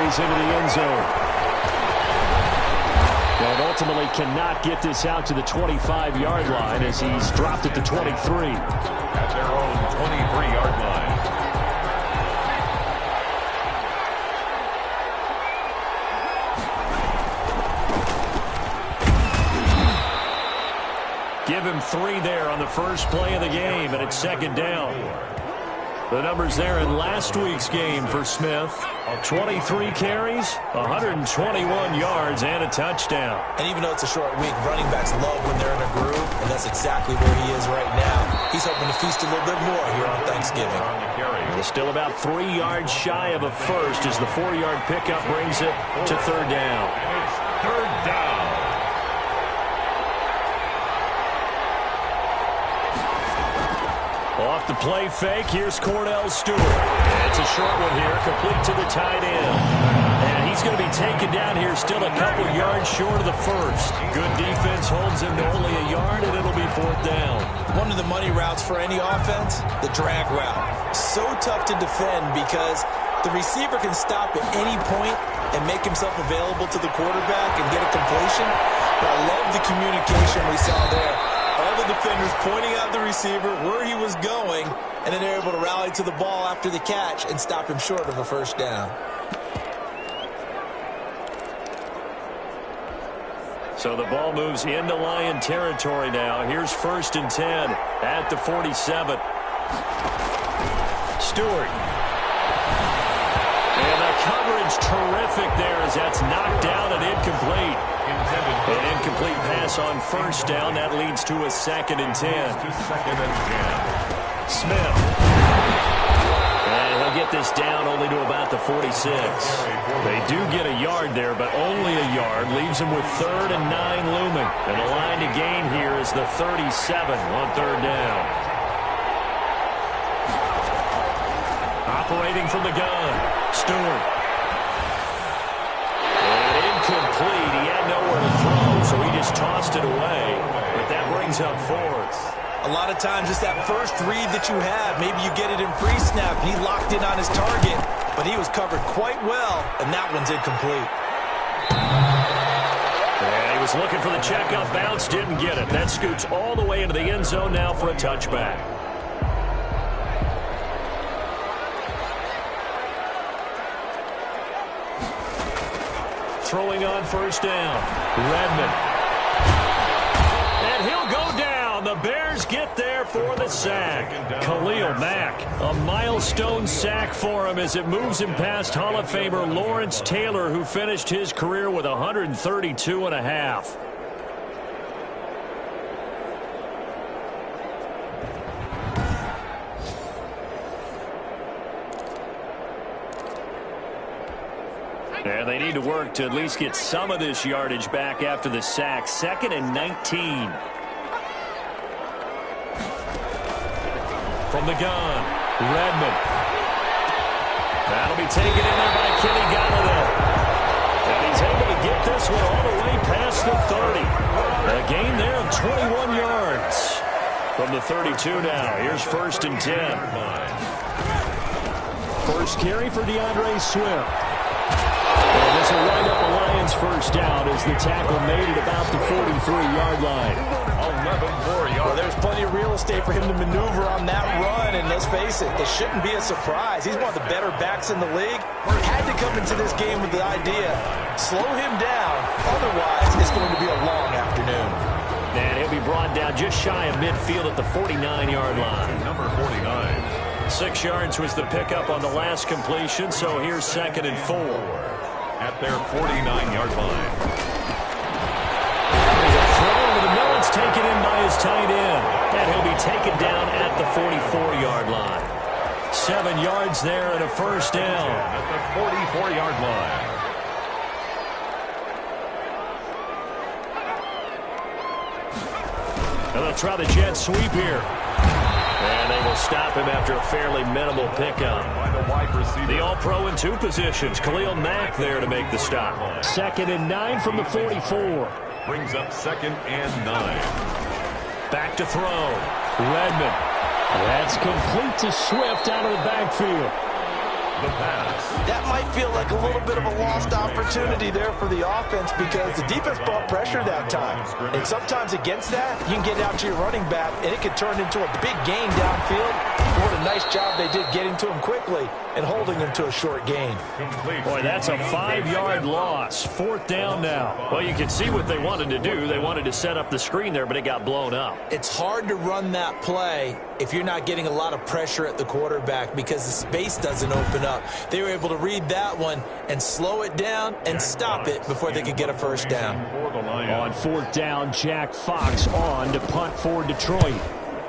carries into the end zone. And ultimately cannot get this out to the 25-yard line as he's dropped at the 23. At their own 23-yard line. Give him 3 there on the first play of the game, and it's second down. The numbers there in last week's game for Smith. 23 carries, 121 yards, and a touchdown. And even though it's a short week, running backs love when they're in a groove, and that's exactly where he is right now. He's hoping to feast a little bit more here on Thanksgiving. Well, still about 3 yards shy of a first as the 4-yard pickup brings it to third down. And it's third down. Off the play fake, here's Cordell Stewart. It's a short one here, complete to the tight end. And he's going to be taken down here, still a couple yards short of the first. Good defense holds him to only a yard, and it'll be fourth down. One of the money routes for any offense, the drag route. So tough to defend because the receiver can stop at any point and make himself available to the quarterback and get a completion. But I love the communication we saw there. All the defenders pointing out the receiver, where he was going, and then they're able to rally to the ball after the catch and stop him short of a first down. So the ball moves into Lion territory now. Here's 1st and 10 at the 47. Stewart. And the coverage terrific there as that's knocked down and incomplete. An incomplete pass on first down. That leads to a 2nd and 10. Smith. And he'll get this down only to about the 46. They do get a yard there, but only a yard. Leaves him with 3rd and 9 looming. And the line to gain here is the 37 on third down. Operating from the gun, Stewart. And incomplete. He had nowhere to throw, so he just tossed it away. But that brings up 4th. A lot of times it's that first read that you have. Maybe you get it in pre-snap. He locked in on his target, but he was covered quite well, and that one's incomplete. And he was looking for the checkup bounce, didn't get it. That scoots all the way into the end zone now for a touchback. Throwing on first down, Redmond. And he'll go down. The Bears get there for the sack. Khalil Mack, a milestone sack for him as it moves him past Hall of Famer Lawrence Taylor, who finished his career with 132 and a half. And they need to work to at least get some of this yardage back after the sack. 2nd and 19. From the gun, Redmond. That'll be taken in there by Kenny Galladay. And he's able to get this one all the way past the 30. A gain there of 21 yards. From the 32 now, here's 1st and 10. First carry for DeAndre Swift. And this will wind up the Lions' first down as the tackle made it about the 43-yard line. 11 more yards. Well, there's plenty of real estate for him to maneuver on that run, and let's face it, this shouldn't be a surprise. He's one of the better backs in the league. Had to come into this game with the idea, slow him down, otherwise it's going to be a long afternoon. And he'll be brought down just shy of midfield at the 49-yard line. Number 49. 6 yards was the pickup on the last completion, so here's 2nd and 4. At their 49-yard line. There's a throw over the middle. It's taken in by his tight end. And he'll be taken down at the 44-yard line. 7 yards there and a first down. At the 44-yard line. And they'll try the jet sweep here. And they will stop him after a fairly minimal pickup. The All-Pro in 2 positions. Khalil Mack there to make the stop. 2nd and 9 from the 44. Brings up 2nd and 9. Back to throw. Redmond. That's complete to Swift out of the backfield. The pass. That might feel like a little bit of a lost opportunity there for the offense because the defense brought pressure that time. And sometimes against that, you can get out to your running back, and it could turn into a big gain downfield. What a nice job they did getting to him quickly and holding him to a short gain. Boy, that's a 5-yard loss. 4th down now. Well, you can see what they wanted to do. They wanted to set up the screen there, but it got blown up. It's hard to run that play if you're not getting a lot of pressure at the quarterback because the space doesn't open up. They were able to read that one and slow it down and stop it before they could get a first down. On 4th down, Jack Fox on to punt for Detroit.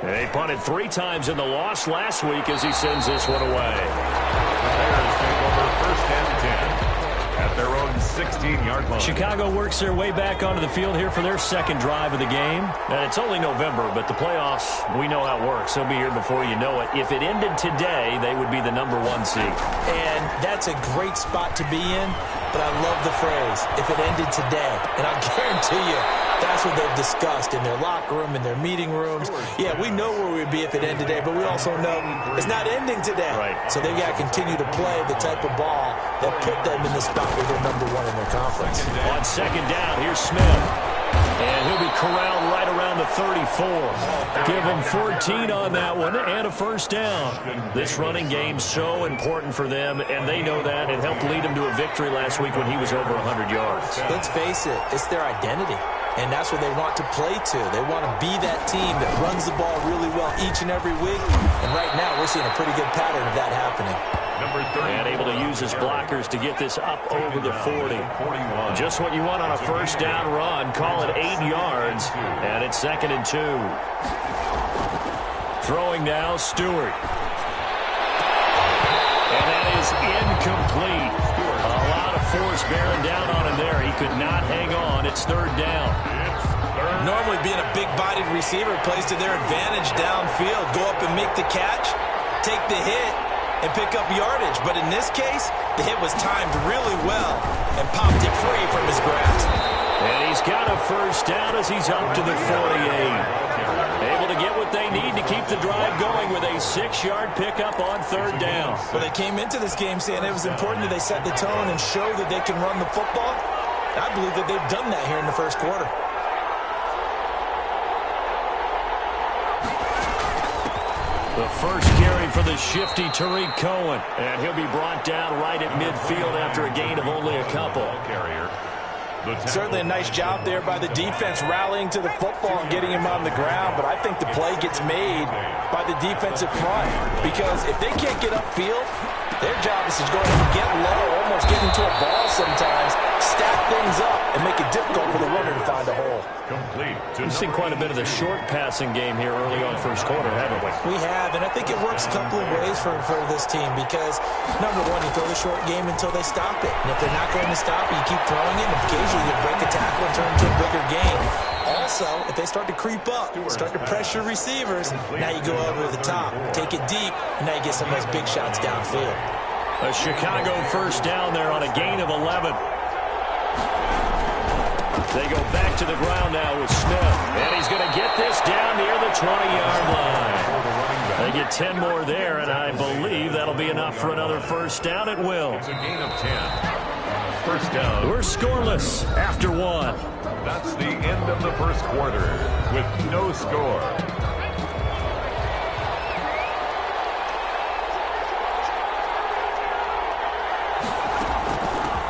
They punted 3 times in the loss last week as he sends this one away. The Bears take over 1st and 10 at their own 16-yard line. Chicago works their way back onto the field here for their 2nd drive of the game. And it's only November, but the playoffs, we know how it works. They'll be here before you know it. If it ended today, they would be the number 1 seed. And that's a great spot to be in, but I love the phrase, if it ended today. And I'll guarantee you, that's what they've discussed in their locker room, in their meeting rooms. Yeah, we know where we'd be if it ended today, but we also know it's not ending today. Right. So they've got to continue to play the type of ball that put them in the spot where they're number 1 in their conference. On 2nd down, here's Smith. And he'll be corralled right around the 34. Give him 14 on that one and a 1st down. This running game's so important for them, and they know that. It helped lead them to a victory last week when he was over 100 yards. Let's face it, it's their identity. And that's what they want to play to. They want to be that team that runs the ball really well each and every week. And right now, we're seeing a pretty good pattern of that happening. Number 30. And able to use his blockers to get this up over the 40. Just what you want on a 1st down run. Call it 8 yards. And it's 2nd and 2. Throwing now, Stewart. And that is incomplete. A lot of force bearing down on him there. He could not hang on. It's 3rd down. Normally being a big-bodied receiver plays to their advantage downfield. Go up and make the catch, take the hit, and pick up yardage. But in this case, the hit was timed really well and popped it free from his grasp. And he's got a 1st down as he's up to the 48. Able to get what they need to keep the drive going with a 6-yard pickup on 3rd down. Well, they came into this game saying it was important that they set the tone and show that they can run the football. I believe that they've done that here in the 1st quarter. The first carry for the shifty Tariq Cohen. And he'll be brought down right at midfield after a gain of only a couple. Certainly a nice job there by the defense rallying to the football and getting him on the ground. But I think the play gets made by the defensive front. Because if they can't get upfield, their job is to go ahead and get low, almost get into a ball sometimes, stack things up, and make it difficult for the runner to find a hole. We've seen quite a bit of the short passing game here early on 1st quarter, haven't we? We have, and I think it works a couple of ways for this team because, number 1, you throw the short game until they stop it. And if they're not going to stop it, you keep throwing it, and occasionally you break a tackle and turn it into a bigger gain. Also, if they start to creep up, start to pressure receivers, now you go over the top, take it deep, and now you get some of those big shots downfield. A Chicago 1st down there on a gain of 11. They go back to the ground now with Smith. And he's going to get this down near the 20-yard line. They get 10 more there, and I believe that'll be enough for another 1st down at will. It's a gain of 10. 1st down. We're scoreless after 1. That's the end of the 1st quarter with no score.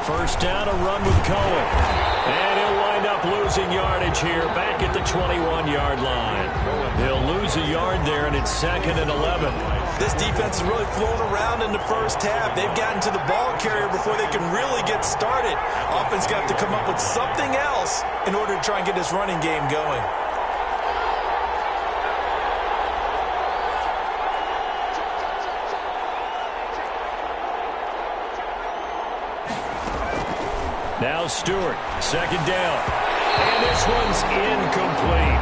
First down, a run with Cohen. And he'll wind up losing yardage here back at the 21-yard line. He'll lose a yard there, and it's 2nd and 11. This defense has really flown around in the 1st half. They've gotten to the ball carrier before they can really get started. Offense got to come up with something else in order to try and get this running game going. Now Stewart, 2nd down. And this one's incomplete.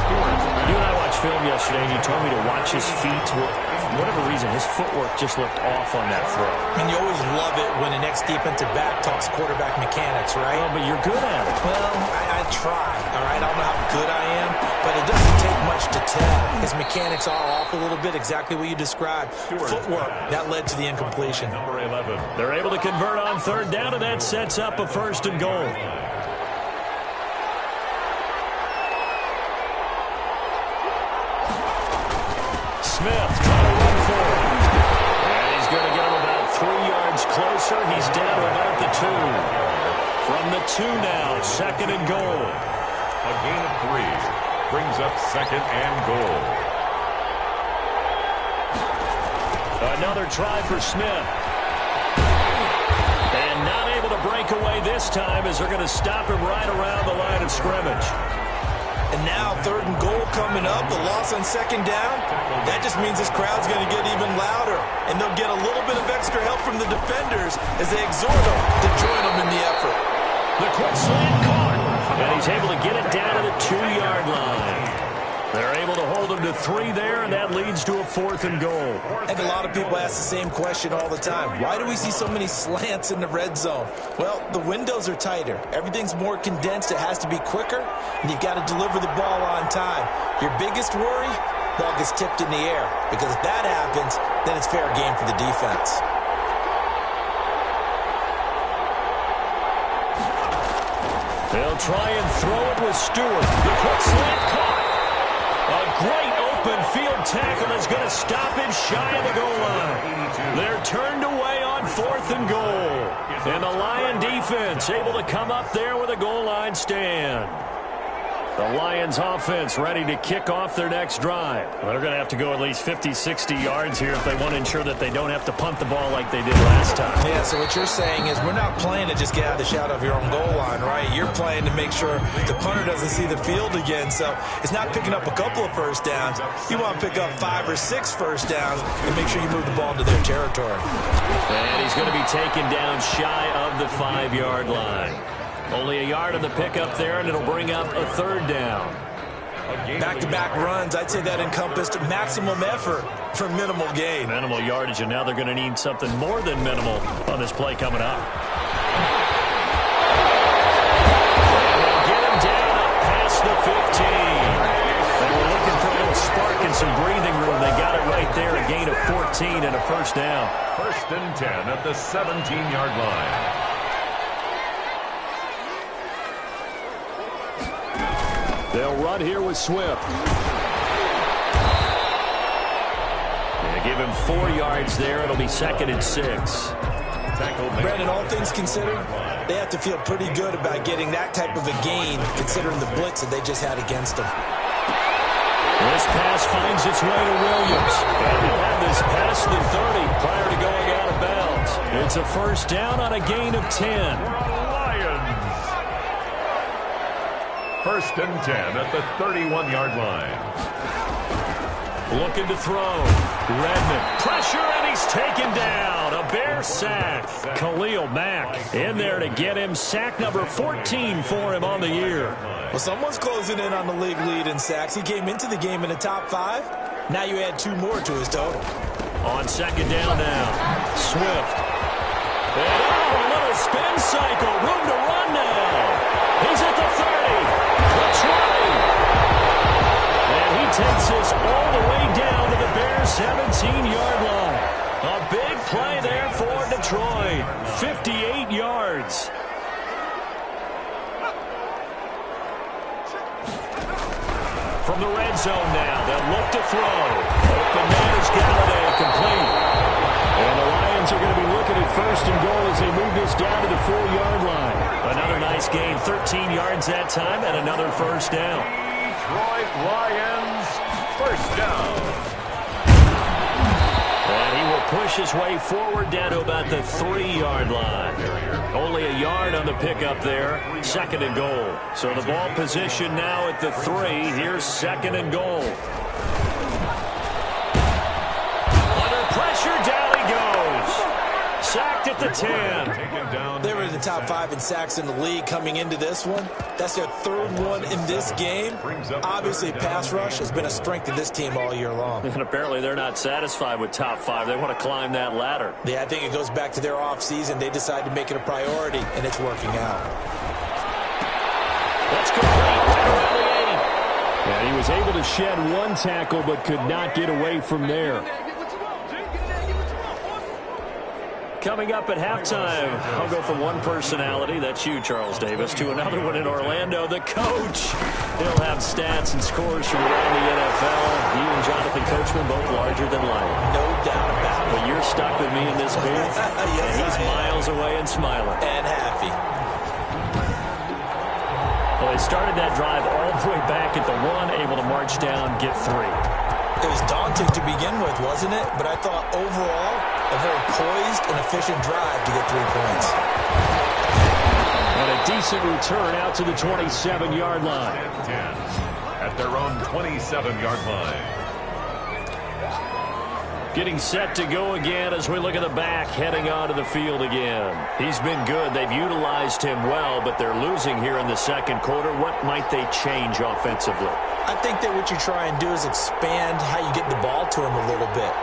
You and I watched film yesterday, and you told me to watch his feet. Well, for whatever reason, his footwork just looked off on that throw. And you always love it when an ex-defensive back talks quarterback mechanics, right? Well, but you're good at it. Well, I try, all right? I don't know how good I am, but it doesn't take much to tell. His mechanics are off a little bit, exactly what you described. Footwork, that led to the incompletion. Number 11. They're able to convert on third down, and that sets up a 1st and goal. Smith trying to run for it. And he's going to get him about 3 yards closer. He's down to about the 2. From the 2 now, 2nd and goal. A gain of 3 brings up 2nd and goal. Another try for Smith. And not able to break away this time as they're going to stop him right around the line of scrimmage. And now 3rd and goal coming up. The loss on 2nd down. That just means this crowd's going to get even louder. And they'll get a little bit of extra help from the defenders as they exhort them to join them in the effort. The quick slant caught. And he's able to get it down to the 2-yard line. They're able to hold him to 3 there, and that leads to a 4th and goal. I think a lot of people ask the same question all the time. Why do we see so many slants in the red zone? Well, the windows are tighter. Everything's more condensed. It has to be quicker, and you've got to deliver the ball on time. Your biggest worry? Ball gets tipped in the air, because if that happens, then it's fair game for the defense. They'll try and throw it with Stewart. The quick slant caught. A great open field tackle is going to stop him shy of the goal line. They're turned away on 4th and goal. And the Lion defense able to come up there with a goal line stand. The Lions offense ready to kick off their next drive. Well, they're going to have to go at least 50, 60 yards here if they want to ensure that they don't have to punt the ball like they did last time. Yeah, so what you're saying is we're not playing to just get out of the shadow of your own goal line, right? You're playing to make sure the punter doesn't see the field again. So it's not picking up a couple of first downs. You want to pick up 5 or 6 first downs and make sure you move the ball into their territory. And he's going to be taken down shy of the 5-yard line. Only a yard on the pickup there, and it'll bring up a 3rd down. Back-to-back runs, I'd say that encompassed maximum effort for minimal gain. Minimal yardage, and now they're going to need something more than minimal on this play coming up. And they'll get him down up past the 15. They were looking for a little spark and some breathing room. They got it right there, a gain of 14 and a 1st down. 1st and 10 at the 17-yard line. They'll run here with Swift. They give him 4 yards there. It'll be 2nd and 6. Brandon, all things considered, they have to feel pretty good about getting that type of a gain considering the blitz that they just had against them. This pass finds its way to Williams. And he'll have this past the 30 prior to going out of bounds. It's a 1st down on a gain of 10. 1st and 10 at the 31-yard line. Looking to throw. Redmond. Pressure, and he's taken down. A Bear sack. Khalil Mack in there to get him. Sack number 14 for him on the year. Well, someone's closing in on the league lead in sacks. He came into the game in the top 5. Now you add 2 more to his total. On 2nd down now. Swift. And a little spin cycle. Room to run now. He's at the 30. And he takes us all the way down to the Bears' 17-yard line. A big play there for Detroit. 58 yards. From the red zone now, they'll look to throw. Open man is Galladay, complete. And the Lions are going to be looking at 1st and goal as they move this down to the 4-yard line. Another nice gain, 13 yards that time, and another 1st down. Detroit Lions, 1st down. And he will push his way forward down to about the 3-yard line. Only a yard on the pickup there, 2nd and goal. So the ball position now at the 3. Here's 2nd and goal. Under pressure, down he goes. Sacked at at the 10. They were in the top 5 in sacks in the league coming into this one. That's their 3rd one in this game. Obviously, pass rush has been a strength of this team all year long. And apparently they're not satisfied with top 5. They want to climb that ladder. Yeah, I think it goes back to their offseason. They decided to make it a priority, and it's working out. That's complete right around the 80. And he was able to shed one tackle but could not get away from there. Coming up at halftime, I'll go from one personality, that's you, Charles Davis, to another one in Orlando, the coach. He'll have stats and scores from around the NFL. You and Jonathan Coachman both larger than life. No doubt about it. But you're stuck with me in this booth, yes, and he's miles away and smiling. And happy. Well, they started that drive all the way back at the 1, able to march down, get 3. It was daunting to begin with, wasn't it? But I thought overall, a very poised and efficient drive to get 3 points. And a decent return out to the 27-yard line. 10 at their own 27-yard line. Getting set to go again as we look at the back, heading onto the field again. He's been good. They've utilized him well, but they're losing here in the second quarter. What might they change offensively? I think that what you try and do is expand how you get the ball to him a little bit.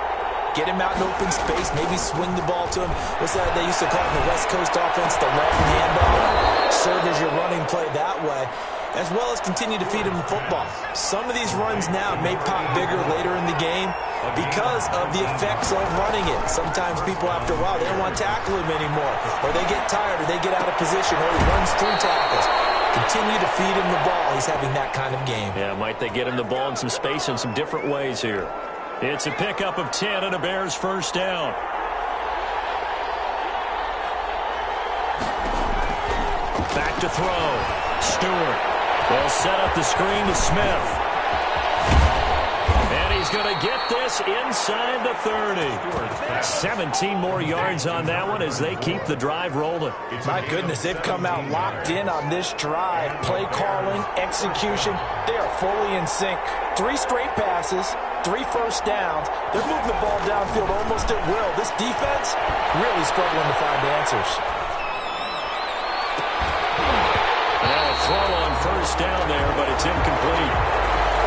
Get him out in open space, maybe swing the ball to him. What's that they used to call it in the West Coast offense, the long handoff? Serve as your running play that way, as well as continue to feed him football. Some of these runs now may pop bigger later in the game because of the effects of running it. Sometimes people, after a while, they don't want to tackle him anymore, or they get tired, or they get out of position, or he runs through tackles. Continue to feed him the ball. He's having that kind of game. Yeah, might they get him the ball in some space in some different ways here. It's a pickup of 10 and a Bears first down. Back to throw. Stewart. They'll set up the screen to Smith. And he's going to get this inside the 30. 17 more yards on that one as they keep the drive rolling. My goodness, they've come out locked in on this drive. Play calling, execution, they are fully in sync. 3 straight passes, 3 first downs. They're moving the ball downfield almost at will. This defense really struggling to find answers. And a throw on first down there, but it's incomplete.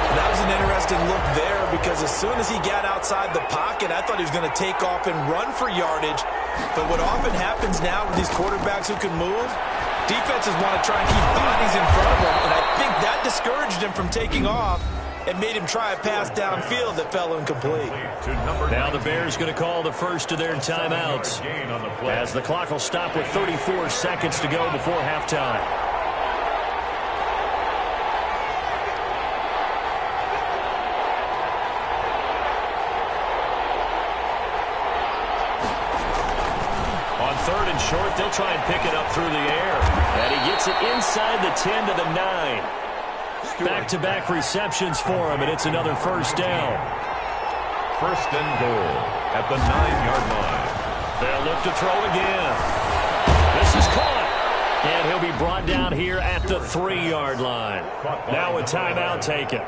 That was an interesting look there because as soon as he got outside the pocket, I thought he was going to take off and run for yardage. But what often happens now with these quarterbacks who can move, defenses want to try and keep bodies in front of them. And I think that discouraged him from taking off and made him try a pass downfield that fell incomplete. Now the Bears going to call the first of their timeouts as the clock will stop with 34 seconds to go before halftime. Third and short, they'll try and pick it up through the air. And he gets it inside the 10 to the 9. Back-to-back receptions for him, and it's another first down. First and goal at the 9-yard line. They'll look to throw again. This is caught. And he'll be brought down here at the 3-yard line. Now a timeout taken.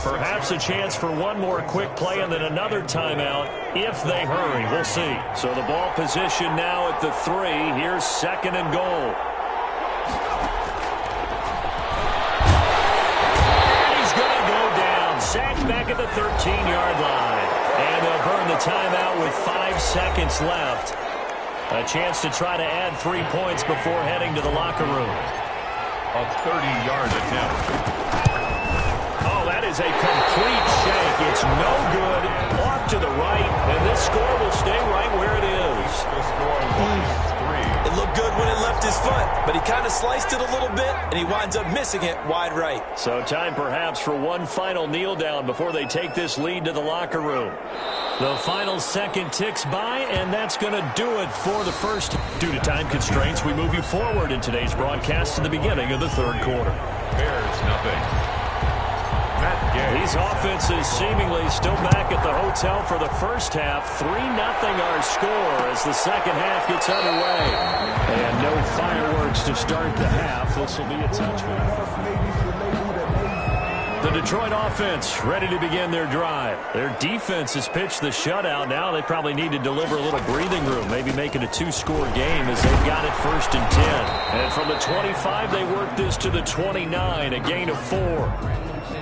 Perhaps a chance for one more quick play and then another timeout if they hurry. We'll see. So the ball position now at the 3. Here's second and goal. He's going to go down. Sacked back at the 13-yard line. And they'll burn the timeout with 5 seconds left. A chance to try to add 3 points before heading to the locker room. A 30-yard attempt. That is a complete shank. It's no good. Off to the right, and this score will stay right where it is. The score is 3. It looked good when it left his foot, but he kind of sliced it a little bit, and he winds up missing it wide right. So time perhaps for one final kneel down before they take this lead to the locker room. The final second ticks by, and that's going to do it for the first. Due to time constraints, we move you forward in today's broadcast to the beginning of the third quarter. Bears nothing. These offenses seemingly still back at the hotel for the first half. 3-0 our score as the second half gets underway. And no fireworks to start the half. This will be a touchdown. The Detroit offense ready to begin their drive. Their defense has pitched the shutout. Now they probably need to deliver a little breathing room, maybe make it a two-score game as they've got it 1st and 10. And from the 25, they work this to the 29, a gain of 4.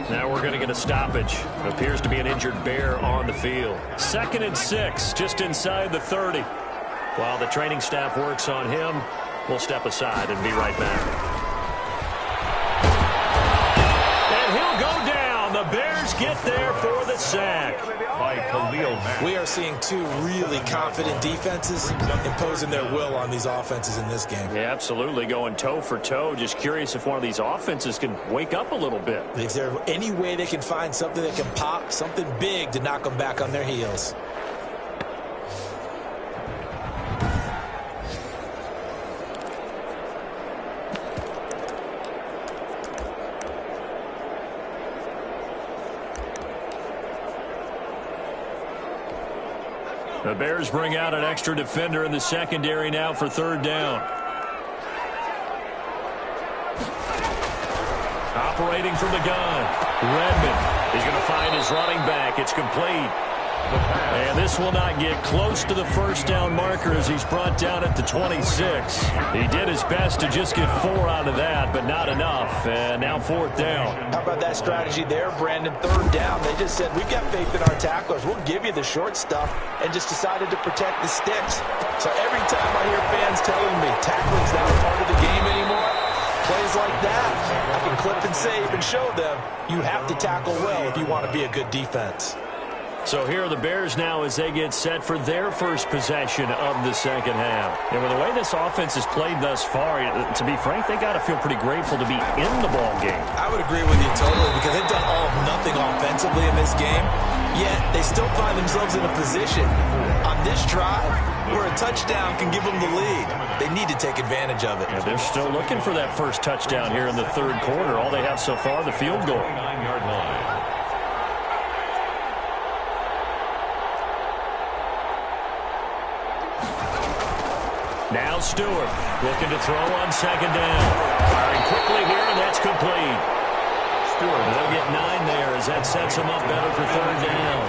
Now we're going to get a stoppage. Appears to be an injured Bear on the field. 2nd and 6, just inside the 30. While the training staff works on him, we'll step aside and be right back. The Bears get there for the sack. By Khalil Mack. We are seeing two really confident defenses imposing their will on these offenses in this game. Yeah, absolutely, going toe for toe. Just curious if one of these offenses can wake up a little bit. Is there any way they can find something that can pop, something big to knock them back on their heels? The Bears bring out an extra defender in the secondary now for 3rd down. Operating from the gun, Redmond. He's going to find his running back. It's complete. And this will not get close to the 1st down marker as he's brought down at the 26. He did his best to just get 4 out of that, but not enough. And now 4th down. How about that strategy there, Brandon? 3rd down. They just said, we've got faith in our tacklers. We'll give you the short stuff, and just decided to protect the sticks. So every time I hear fans telling me tackling's not a part of the game anymore, plays like that, I can clip and save and show them you have to tackle well if you want to be a good defense. So here are the Bears now as they get set for their first possession of the 2nd half. And with the way this offense has played thus far, to be frank, they got to feel pretty grateful to be in the ball game. I would agree with you totally because they've done all of nothing offensively in this game, yet they still find themselves in a position on this drive where a touchdown can give them the lead. They need to take advantage of it. And they're still looking for that first touchdown here in the 3rd quarter. All they have so far, the field goal. 9-yard line. Now Stewart looking to throw on 2nd down. Firing quickly here, and that's complete. Stewart, they'll get 9 there as that sets him up better for 3rd down.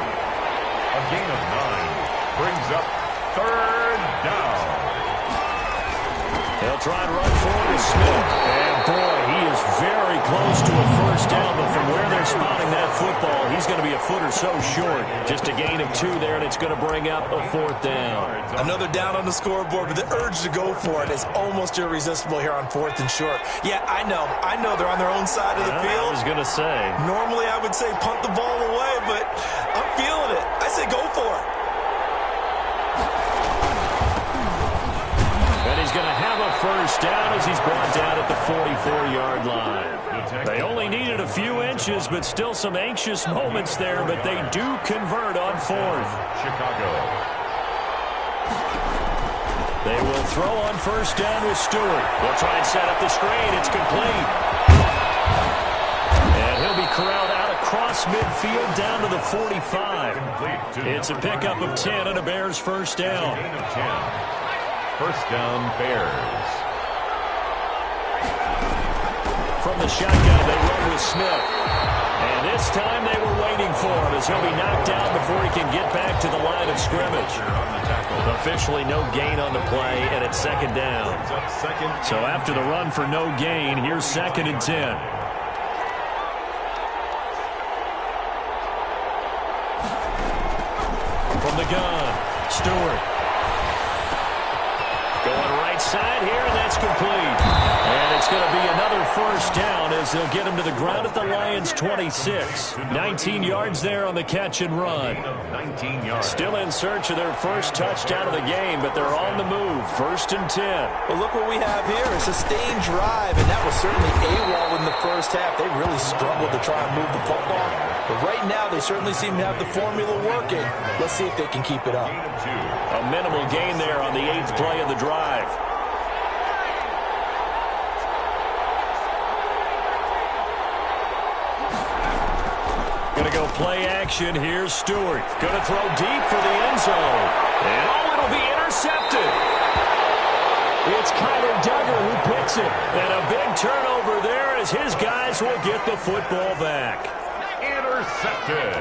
A gain of 9 brings up 3rd down. They'll try and run forward to Smith. And boy, he is very close to a 1st down, but from where they're spotting that football, he's going to be a foot or so short. Just a gain of 2 there, and it's going to bring up a 4th down. Another down on the scoreboard, but the urge to go for it is almost irresistible here on 4th and short. Yeah, I know they're on their own side of the field. I was going to say. Normally I would say punt the ball away, but I'm feeling it. I say go for it. And he's going to have a 1st down as he's brought down at the 44-yard line. They only needed a few inches, but still some anxious moments there, but they do convert on 4th. Chicago. They will throw on 1st down with Stewart. They'll try and set up the screen. It's complete. And he'll be corralled out across midfield down to the 45. It's a pickup of 10 and a Bears 1st down. Gain of 10. 1st down, Bears. From the shotgun, they run with Smith. And this time they were waiting for him as he'll be knocked down before he can get back to the line of scrimmage. Officially no gain on the play, and it's 2nd down. So after the run for no gain, here's 2nd and 10. From the gun, Stewart. Going right side here, and that's complete. And it's going to be another 1st down as they'll get him to the ground at the Lions' 26. 19 yards there on the catch and run. 19 yards. Still in search of their first touchdown of the game, but they're on the move. 1st and 10. Well, look what we have here. A sustained drive, and that was certainly AWOL in the 1st half. They really struggled to try and move the football. But right now, they certainly seem to have the formula working. Let's see if they can keep it up. A minimal gain there on the 8th play of the drive. Going to go play action. Here's Stewart. Going to throw deep for the end zone. And it'll be intercepted. It's Kyler Duggar who picks it. And a big turnover there as his guys will get the football back. Intercepted.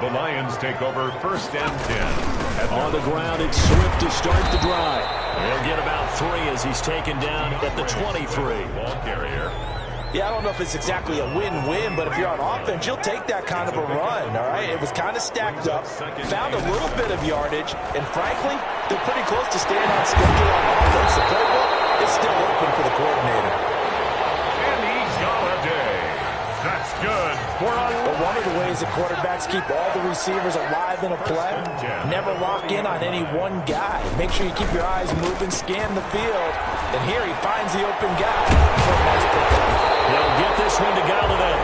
The Lions take over 1st and 10. On the ground, it's Swift to start the drive. He'll get about 3 as he's taken down at the 23. Ball carrier. Yeah, I don't know if it's exactly a win-win, but if you're on offense, you'll take that kind of a run, all right? It was kind of stacked up, found a little bit of yardage, and frankly, they're pretty close to staying on schedule on offense. The playbook is still open for the coordinator. And he's got a day. That's good. But one of the ways that quarterbacks keep all the receivers alive in a play, never lock in on any one guy. Make sure you keep your eyes moving, scan the field, and here he finds the open guy for a nice pickup. He'll get this one to Galladay.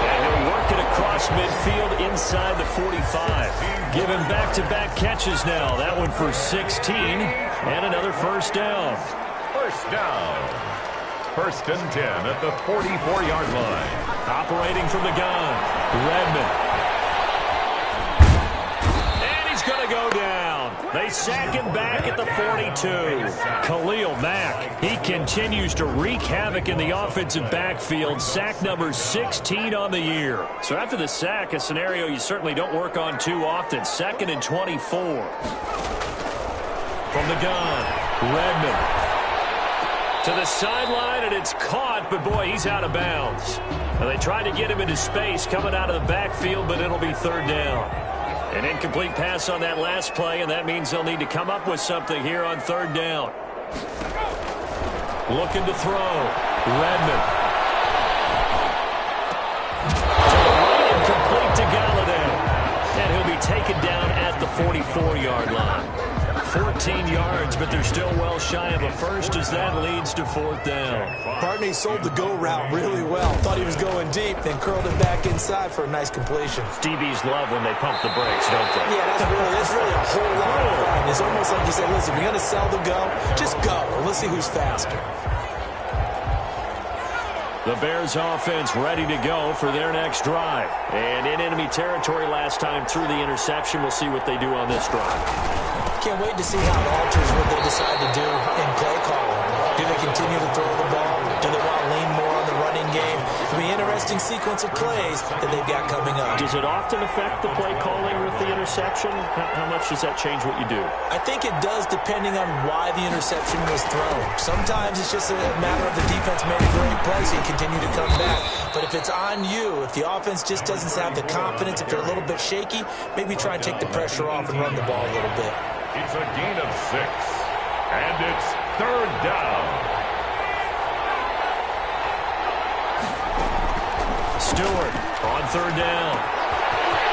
And he'll work it across midfield inside the 45. Giving back-to-back catches now. That one for 16 and another first down. First down. 1st and 10 at the 44-yard line. Operating from the gun, Redmond. And he's going to go down. They sack him back at the 42. Khalil Mack, he continues to wreak havoc in the offensive backfield. Sack number 16 on the year. So after the sack, a scenario you certainly don't work on too often. 2nd and 24. From the gun, Redmond. To the sideline, and it's caught, but boy, he's out of bounds. Now, they tried to get him into space coming out of the backfield, but it'll be 3rd down. An incomplete pass on that last play, and that means they'll need to come up with something here on 3rd down. Looking to throw. Redmond. To the right and complete to Galladay. And he'll be taken down at the 44-yard line. 14 yards, but they're still well shy of a first as that leads to 4th down. Barney sold the go route really well. Thought he was going deep, then curled it back inside for a nice completion. DBs love when they pump the brakes, don't they? Yeah, that's really a whole lot of fun. It's almost like you say, listen, we're going to sell the go. Just go. Let's see who's faster. The Bears offense ready to go for their next drive. And in enemy territory last time through the interception. We'll see what they do on this drive. Can't wait to see how it alters what they decide to do in play calling. Do they continue to throw the ball? Do they want to lean more on the running game? It'll be an interesting sequence of plays that they've got coming up. Does it often affect the play calling with the interception? How much does that change what you do? I think it does depending on why the interception was thrown. Sometimes it's just a matter of the defense made a great play, so you continue to come back. But if it's on you, if the offense just doesn't have the confidence, if they're a little bit shaky, maybe try and take the pressure off and run the ball a little bit. It's a gain of 6. And it's 3rd down. Stewart on 3rd down.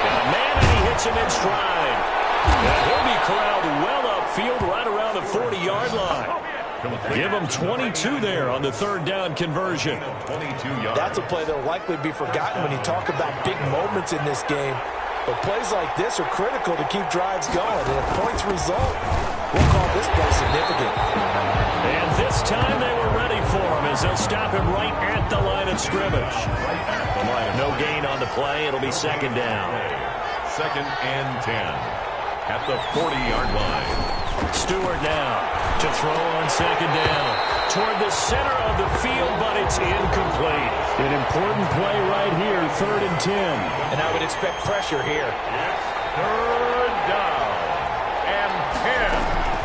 Got a man, and he hits him in stride. And he'll be corralled well upfield right around the 40-yard line. Give him 22 there on the 3rd down conversion. 22 yards. That's a play that will likely be forgotten when you talk about big moments in this game. But plays like this are critical to keep drives going. And if points result, we'll call this play significant. And this time they were ready for him as they'll stop him right at the line of scrimmage. No gain on the play. It'll be 2nd down. 2nd and 10 at the 40-yard line. Stewart now to throw on 2nd down. Toward the center of the field, but it's incomplete. An important play right here, 3rd and 10. And I would expect pressure here. It's 3rd down and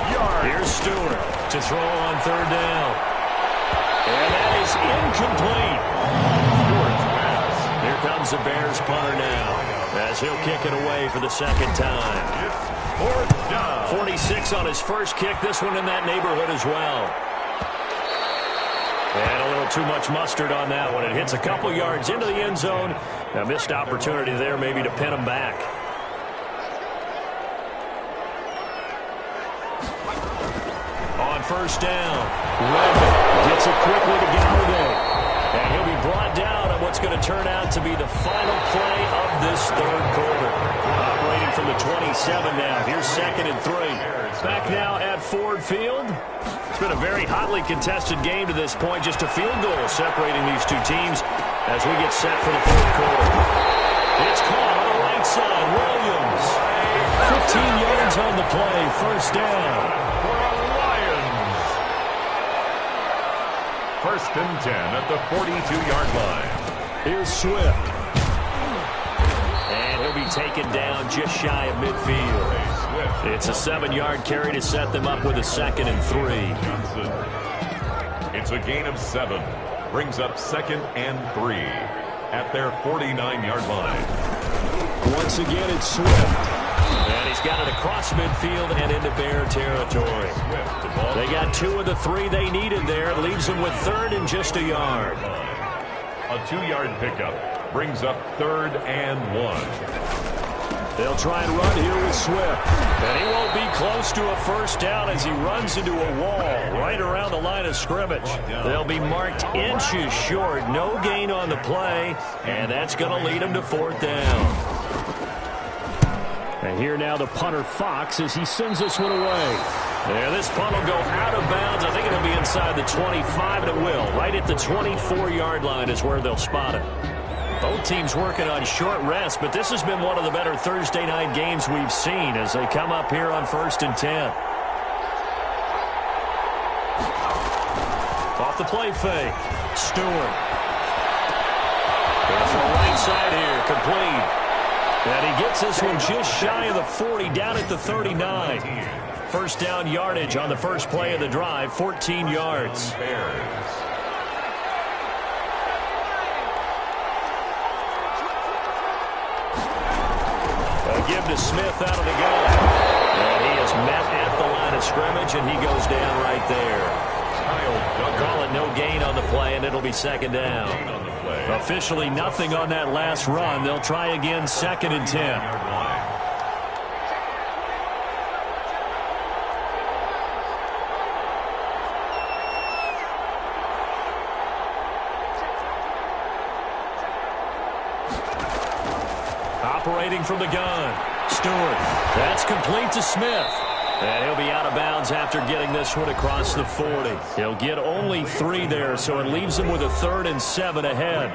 10 yards. Here's Stewart to throw on 3rd down. And that is incomplete. Stewart's pass. Here comes the Bears punter now as he'll kick it away for the 2nd time. It's 4th down. 46 on his first kick. This one in that neighborhood as well. And a little too much mustard on that one. It hits a couple yards into the end zone. A missed opportunity there maybe to pin him back. On 1st down, Redmond gets it quickly to Galladay. And he'll be brought down on what's going to turn out to be the final play of this 3rd quarter. Operating from the 27 now. Here's 2nd and 3. Back now at Ford Field. It's been a very hotly contested game to this point. Just a field goal separating these two teams as we get set for the 4th quarter. It's caught on the right side. Williams. 15 yards on the play. 1st down. For the Lions. 1st and 10 at the 42-yard line. Here's Swift. be taken down just shy of midfield. It's a 7-yard carry to set them up with a 2nd and 3. It's a gain of 7. Brings up 2nd and 3 at their 49-yard line. Once again, it's Swift. And he's got it across midfield and into Bear territory. They got 2 of the 3 they needed there. It leaves them with 3rd and just a yard. A 2-yard pickup brings up 3rd and 1. They'll try and run here with Swift. And he won't be close to a first down as he runs into a wall right around the line of scrimmage. They'll be marked inches short. No gain on the play. And that's going to lead them to 4th down. And here now the punter Fox as he sends this one away. Yeah, this punt will go out of bounds. I think it'll be inside the 25, and it will. Right at the 24-yard line is where they'll spot it. Both teams working on short rest, but this has been one of the better Thursday night games we've seen as they come up here on 1st and 10. Off the play fake. Stewart. Goes to the right side here. Complete. And he gets this one just shy of the 40, down at the 39. First down yardage on the first play of the drive, 14 yards. A give to Smith out of the gun. And he is met at the line of scrimmage, and he goes down right there. Call it no gain on the play, and it'll be 2nd down. Officially nothing on that last run. They'll try again, 2nd and 10. Operating from the gun. Stewart. That's complete to Smith. And he'll be out of bounds after getting this one across the 40. He'll get only 3 there, so it leaves him with a 3rd and 7 ahead.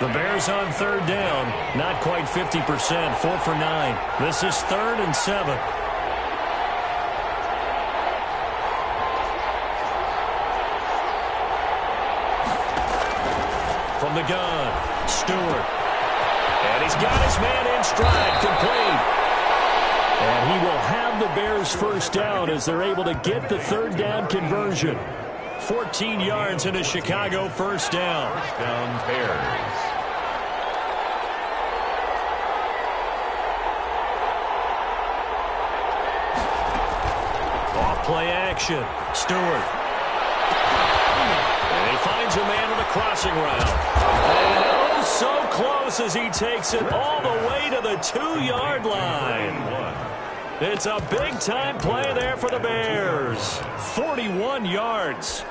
The Bears on 3rd down. Not quite 50%, 4 for 9. This is 3rd and 7. From the gun, Stewart. And he's got his man in stride, complete. And he will have the Bears first down as they're able to get the 3rd down conversion. 14 yards in a Chicago first down. First down, Bears. Off play action. Stewart. And he finds a man on the crossing route. And oh, so close as he takes it all the way to the 2-yard line. It's a big-time play there for the Bears. 41 yards.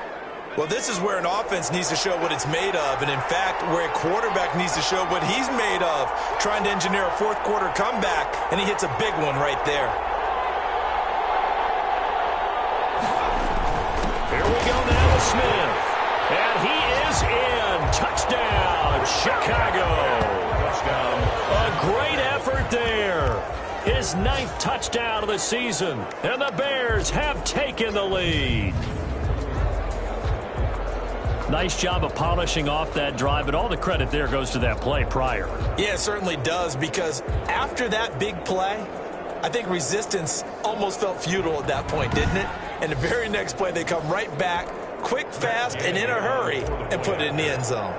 Well, this is where an offense needs to show what it's made of, and in fact, where a quarterback needs to show what he's made of, trying to engineer a fourth-quarter comeback, and he hits a big one right there. Here we go now to Smith. And he is in. Touchdown, Chicago. Touchdown. A great effort there. His 9th touchdown of the season. And the Bears have taken the lead. Nice job of polishing off that drive, but all the credit there goes to that play prior. Yeah, it certainly does, because after that big play, I think resistance almost felt futile at that point, didn't it? And the very next play, they come right back, quick, fast, and in a hurry, and put it in the end zone.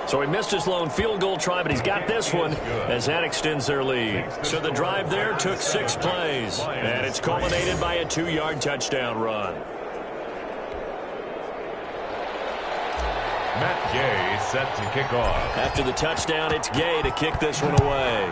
So he missed his lone field goal try, but he's got this one as that extends their lead. So the drive there took 6 plays, and it's culminated by a 2-yard touchdown run. Matt Gay set to kick off. After the touchdown, it's Gay to kick this one away.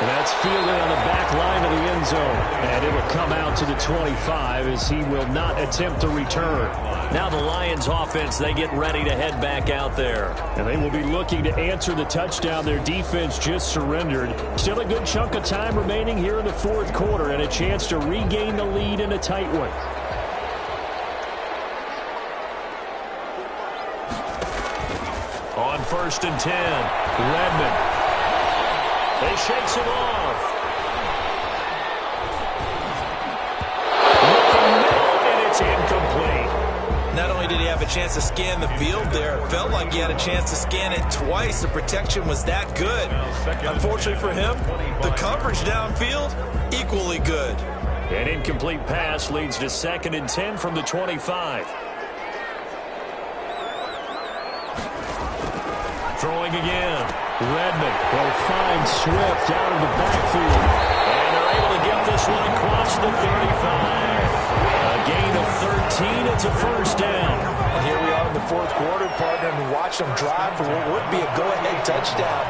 And that's fielded on the back line of the end zone. And it will come out to the 25 as he will not attempt to return. Now the Lions offense, they get ready to head back out there. And they will be looking to answer the touchdown their defense just surrendered. Still a good chunk of time remaining here in the 4th quarter and a chance to regain the lead in a tight one. On 1st and 10, Redmond. He shakes him off. Looking middle, and it's incomplete. Not only did he have a chance to scan the field there, it felt like he had a chance to scan it twice. The protection was that good. Unfortunately for him, the coverage downfield, equally good. An incomplete pass leads to 2nd and 10 from the 25. Throwing again. Redmond will find Swift out of the backfield. And they're able to get this one across the 35. A gain of 13. It's a first down. And here we are in the 4th quarter, partner, and watch them drive for what would be a go-ahead touchdown.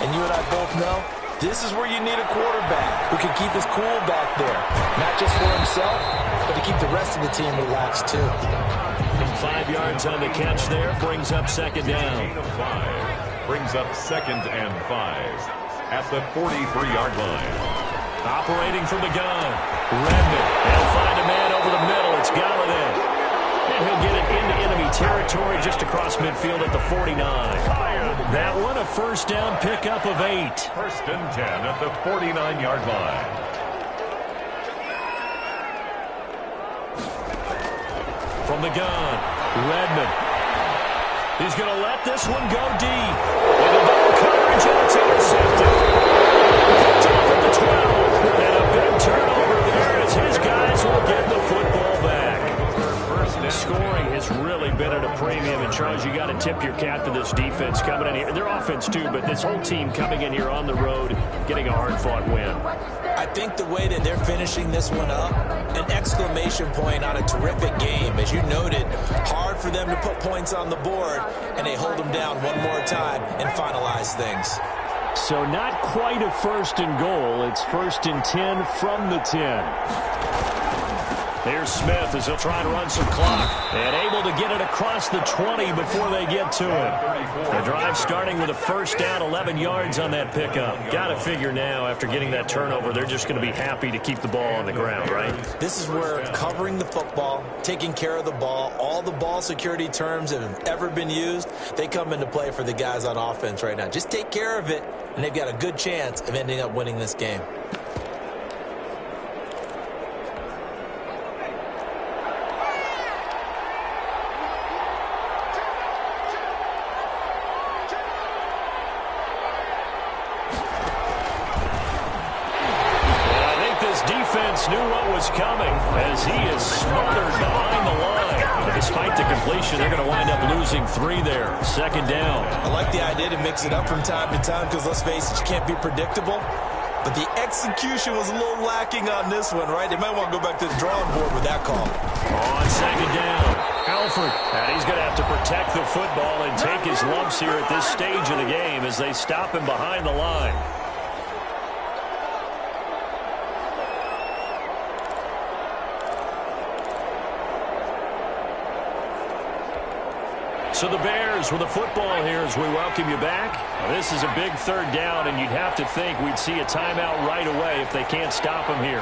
And you and I both know this is where you need a quarterback who can keep his cool back there. Not just for himself, but to keep the rest of the team relaxed too. 5 yards on the catch there. Brings up 2nd down. Gain of 5. Brings up 2nd and 5 at the 43-yard line. Operating from the gun. Redmond. They'll find a man over the middle. It's Galladay. And he'll get it into enemy territory just across midfield at the 49. That one a first down pickup of 8. 1st and 10 at the 49-yard line. From the gun, Redmond. He's going to let this one go deep. Into double coverage, and it's intercepted. Picked off at the 12. And a big turnover there as his guys will get the football back. Scoring has really been at a premium. And, Charles, you got to tip your cap to this defense coming in here. Their offense, too, but this whole team coming in here on the road, getting a hard-fought win. I think the way that they're finishing this one up, an exclamation point on a terrific game. As you noted, hard for them to put points on the board, and they hold them down one more time and finalize things. So not quite a 1st and goal. It's 1st and 10 from the 10. Here's Smith as he'll try to run some clock. And able to get it across the 20 before they get to it. The drive starting with a first down, 11 yards on that pickup. Got to figure now, after getting that turnover, they're just going to be happy to keep the ball on the ground, right? This is where covering the football, taking care of the ball, all the ball security terms that have ever been used, they come into play for the guys on offense right now. Just take care of it, and they've got a good chance of ending up winning this game. Knew what was coming as he is smothered behind the line. But despite the completion, they're going to wind up losing 3 there. 2nd down. I like the idea to mix it up from time to time because, let's face it, you can't be predictable. But the execution was a little lacking on this one, right? They might want to go back to the drawing board with that call. On 2nd down, Alford. And he's going to have to protect the football and take his lumps here at this stage of the game as they stop him behind the line. So the Bears with the football here as we welcome you back. Now, this is a big 3rd down, and you'd have to think we'd see a timeout right away if they can't stop him here.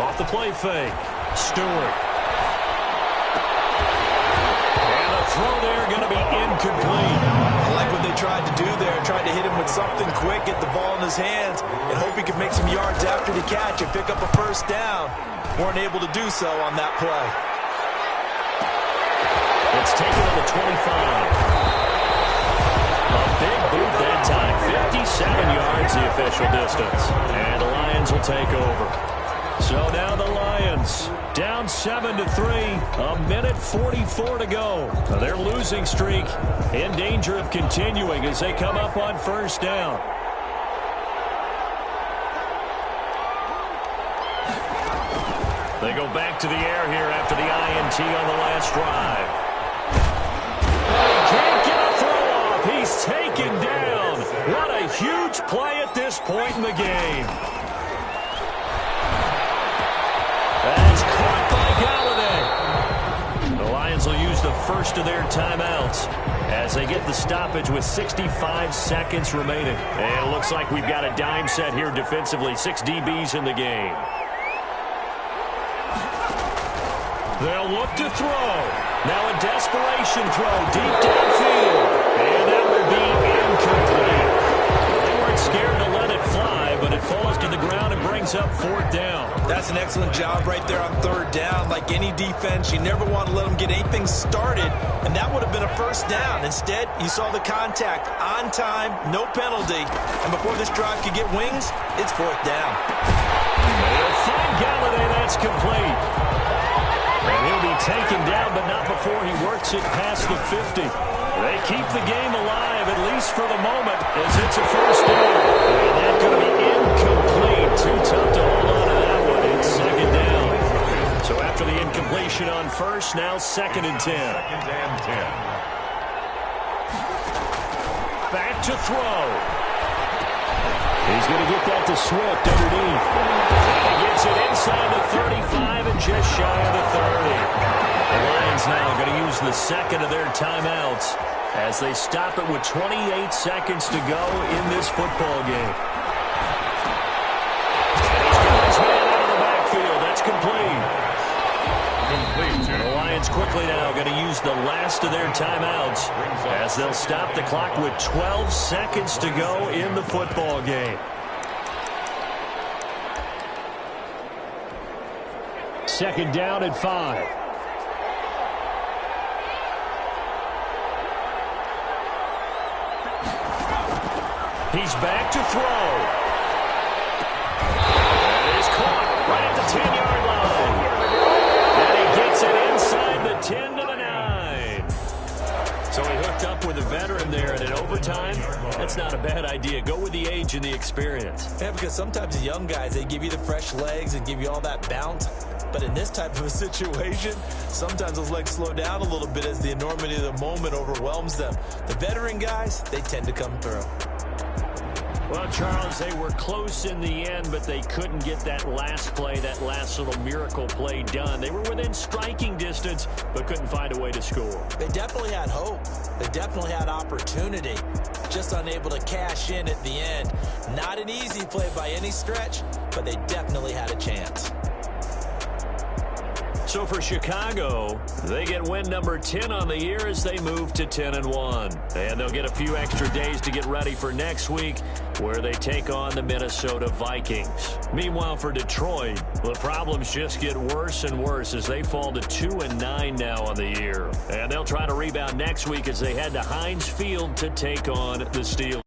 Off the play fake. Stewart. And the throw there going to be incomplete. I like what they tried to do there. Tried to hit him with something quick, get the ball in his hands, and hope he could make some yards after the catch and pick up a first down. Weren't able to do so on that play. It's taken to the 25. A big boot that time. 57 yards the official distance. And the Lions will take over. So now the Lions down 7-3. A minute 44 to go. Their losing streak in danger of continuing as they come up on first down. They go back to the air here after the INT on the last drive. Can't get a throw off. He's taken down. What a huge play at this point in the game. That's caught by Galladay. The Lions will use the first of their timeouts as they get the stoppage with 65 seconds remaining. And it looks like we've got a dime set here defensively. 6 DBs in the game. They'll look to throw. Now a desperation throw deep downfield. And that will be incomplete. They weren't scared to let it it fly, but it falls to the ground and brings up 4th down. That's an excellent job right there on 3rd down. Like any defense, you never want to let them get anything started, and that would have been a 1st down. Instead, you saw the contact on time, no penalty, and before this drive could get wings, it's 4th down. They'll find Galladay. That's complete. And he'll be taken down, but not before he works it past the 50. They keep the game alive, at least for the moment, as it's a 1st down. And that's going to be incomplete. Too tough to hold on to that one. It's 2nd down. So after the incompletion on 1st, now 2nd and 10. 2nd and 10. Back to throw. He's going to get that to Swift underneath. And he gets it inside the 35 and just shy of the 30. The Lions now going to use the 2nd of their timeouts as they stop it with 28 seconds to go in this football game. And he's got his man out of the backfield. That's complete. The Lions quickly now going to use the last of their timeouts as they'll stop the clock with 12 seconds to go in the football game. 2nd down and 5. He's back to throw. And he's caught right at the 10-yard line. And he gets it inside the 10 to the 9. So he hooked up with a veteran there, and in overtime, that's not a bad idea. Go with the age and the experience. Yeah, because sometimes the young guys, they give you the fresh legs and give you all that bounce. But in this type of a situation, sometimes those legs slow down a little bit as the enormity of the moment overwhelms them. The veteran guys, they tend to come through. Well, Charles, they were close in the end, but they couldn't get that last play, that last little miracle play done. They were within striking distance, but couldn't find a way to score. They definitely had hope. They definitely had opportunity. Just unable to cash in at the end. Not an easy play by any stretch, but they definitely had a chance. So for Chicago, they get win number 10 on the year as they move to 10-1. And they'll get a few extra days to get ready for next week, where they take on the Minnesota Vikings. Meanwhile, for Detroit, the problems just get worse and worse as they fall to 2-9 now on the year. And they'll try to rebound next week as they head to Heinz Field to take on the Steelers.